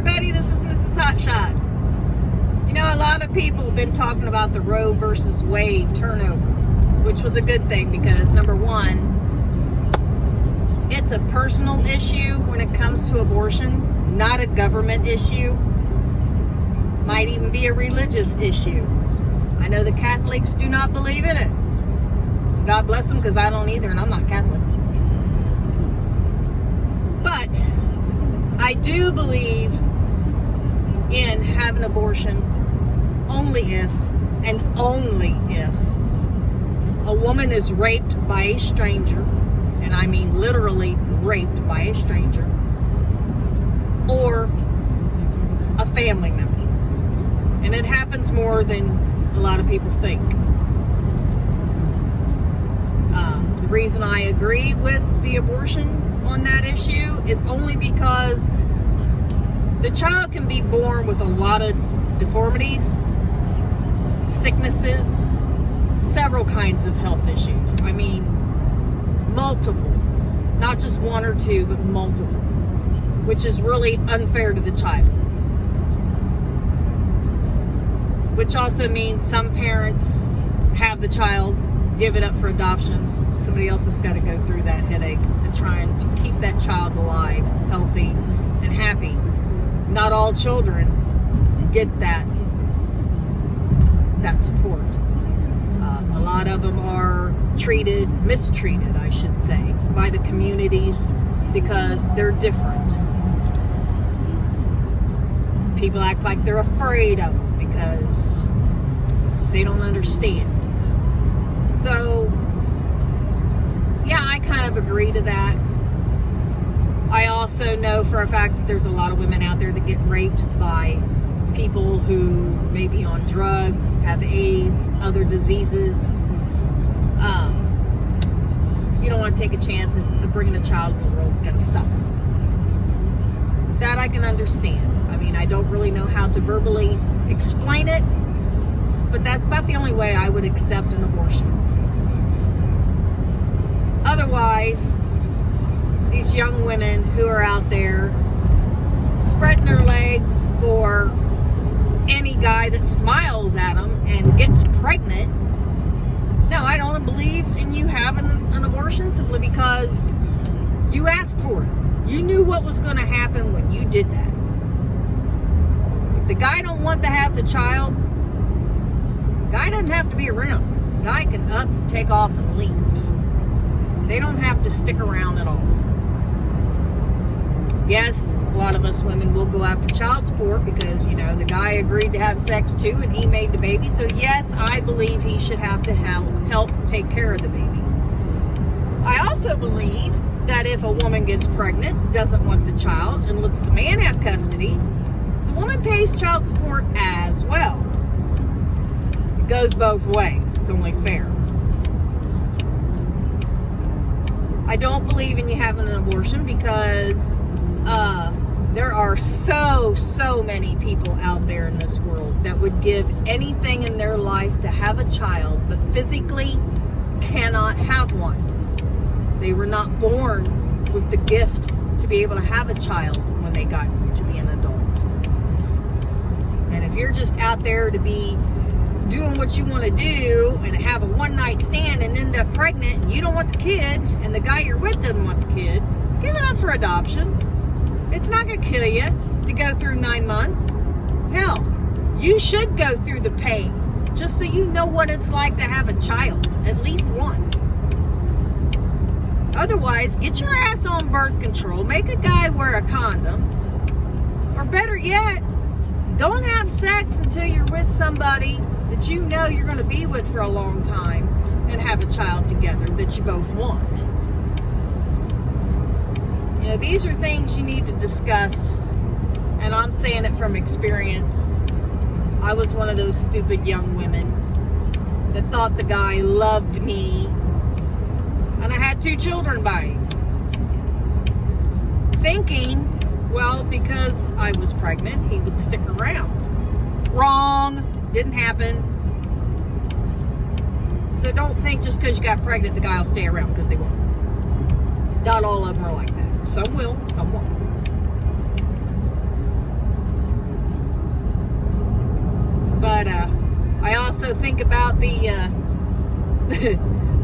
everybody, this is Mrs. Hotshot. You know, a lot of people have been talking about the Roe versus Wade turnover, which was a good thing because, number one, it's a personal issue when it comes to abortion, not a government issue. Might even be a religious issue. I know the Catholics do not believe in it. God bless them, because I don't either, and I'm not Catholic. But I do believe in having abortion only if, and only if, a woman is raped by a stranger, and I mean literally raped by a stranger, or a family member. And it happens more than a lot of people think. The reason I agree with the abortion on that issue is only because the child can be born with a lot of deformities, sicknesses, several kinds of health issues. I mean, multiple. Not just one or two, but multiple. Which is really unfair to the child. Which also means some parents have the child, give it up for adoption. Somebody else has got to go through that headache of trying to keep that child alive, healthy, and happy. Not all children get that support. A lot of them are mistreated, I should say, by the communities because they're different. People act like they're afraid of them because they don't understand. So, yeah, I kind of agree to that. I also know for a fact that there's a lot of women out there that get raped by people who may be on drugs, have AIDS, other diseases. You don't want to take a chance of bringing a child in the world that's going to suffer. That I can understand. I mean, I don't really know how to verbally explain it, but that's about the only way I would accept an abortion. Otherwise, these young women who are out there spreading their legs for any guy that smiles at them and gets pregnant, no, I don't believe in you having an abortion simply because you asked for it. You knew what was going to happen when you did that. If the guy don't want to have the child, the guy doesn't have to be around. The guy can up, take off, and leave. They don't have to stick around at all. Yes, a lot of us women will go after child support because, you know, the guy agreed to have sex too and he made the baby. So yes, I believe he should have to help take care of the baby. I also believe that if a woman gets pregnant, doesn't want the child, and lets the man have custody, the woman pays child support as well. It goes both ways. It's only fair. I don't believe in you having an abortion because there are so many people out there in this world that would give anything in their life to have a child, but physically cannot have one. They were not born with the gift to be able to have a child when they got to be an adult. And if you're just out there to be doing what you want to do and have a one-night stand and end up pregnant and you don't want the kid and the guy you're with doesn't want the kid, give it up for adoption. It's not going to kill you to go through 9 months. Hell, you should go through the pain just so you know what it's like to have a child at least once. Otherwise, get your ass on birth control. Make a guy wear a condom. Or better yet, don't have sex until you're with somebody that you know you're going to be with for a long time and have a child together that you both want. You know, these are things you need to discuss, and I'm saying it from experience. I was one of those stupid young women that thought the guy loved me, and I had 2 children by him. Thinking, well, because I was pregnant, he would stick around. Wrong. Didn't happen. So don't think just because you got pregnant the guy will stay around, because they won't. Not all of them are like that. Some will, some won't. But I also think about the I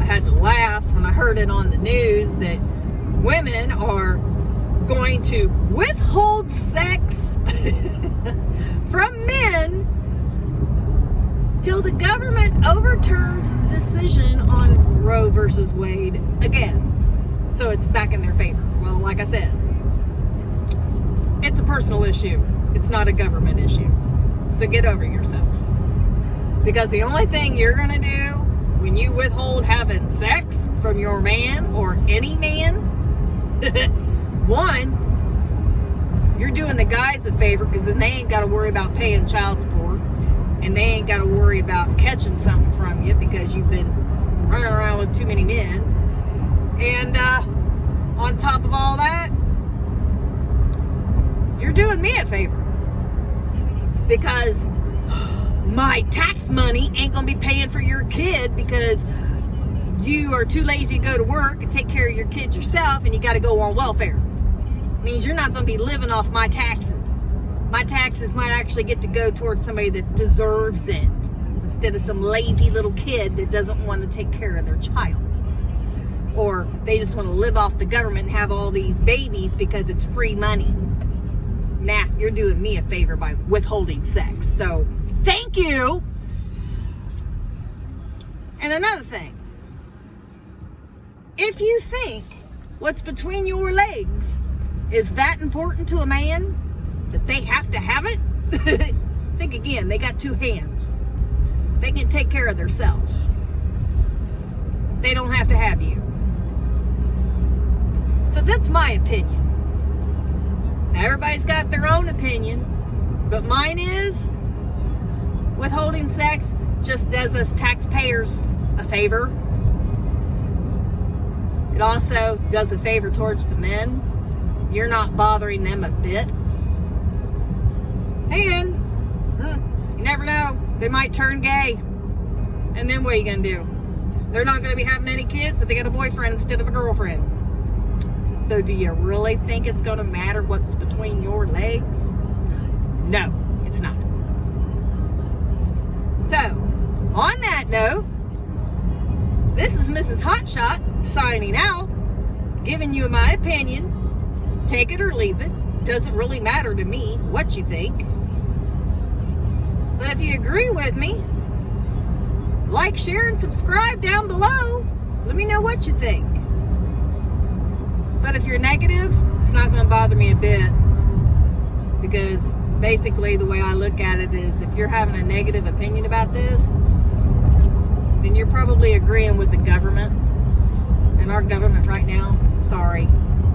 had to laugh when I heard it on the news that women are going to withhold sex from men till the government overturns the decision on Roe versus Wade again. So it's back in their favor. Well, like I said, it's a personal issue. It's not a government issue. So get over yourself. Because the only thing you're going to do when you withhold having sex from your man or any man, one, you're doing the guys a favor, because then they ain't got to worry about paying child support, and they ain't got to worry about catching something from you because you've been running around with too many men. And on top of all that, you're doing me a favor, because my tax money ain't gonna be paying for your kid because you are too lazy to go to work and take care of your kids yourself, and you got to go on welfare. It means you're not gonna be living off my taxes. My taxes might actually get to go towards somebody that deserves it, instead of some lazy little kid that doesn't want to take care of their child. Or they just want to live off the government and have all these babies because it's free money. Nah, you're doing me a favor by withholding sex. So, thank you. And another thing. If you think what's between your legs is that important to a man, that they have to have it, think again. They got two hands. They can take care of themselves. They don't have to have you. So that's my opinion. Now, everybody's got their own opinion, but mine is withholding sex just does us taxpayers a favor. It also does a favor towards the men. You're not bothering them a bit. And you never know, they might turn gay. And then what are you going to do? They're not going to be having any kids, but they got a boyfriend instead of a girlfriend. So do you really think it's going to matter what's between your legs? No, it's not. So, on that note, this is Mrs. Hotshot signing out, giving you my opinion. Take it or leave it. Doesn't really matter to me what you think. But if you agree with me, like, share, and subscribe down below. Let me know what you think. But if you're negative, it's not going to bother me a bit. Because basically the way I look at it is, if you're having a negative opinion about this, then you're probably agreeing with the government. And our government right now, sorry,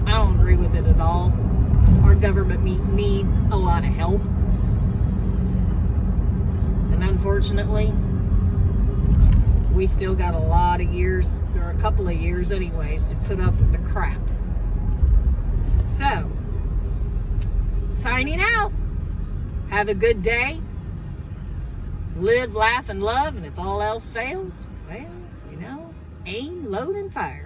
I don't agree with it at all. Our government needs a lot of help. And unfortunately, we still got a lot of years, or a couple of years anyways, to put up with the crap. So, signing out. Have a good day. Live, laugh, and love. And if all else fails, well, aim, load, and fire.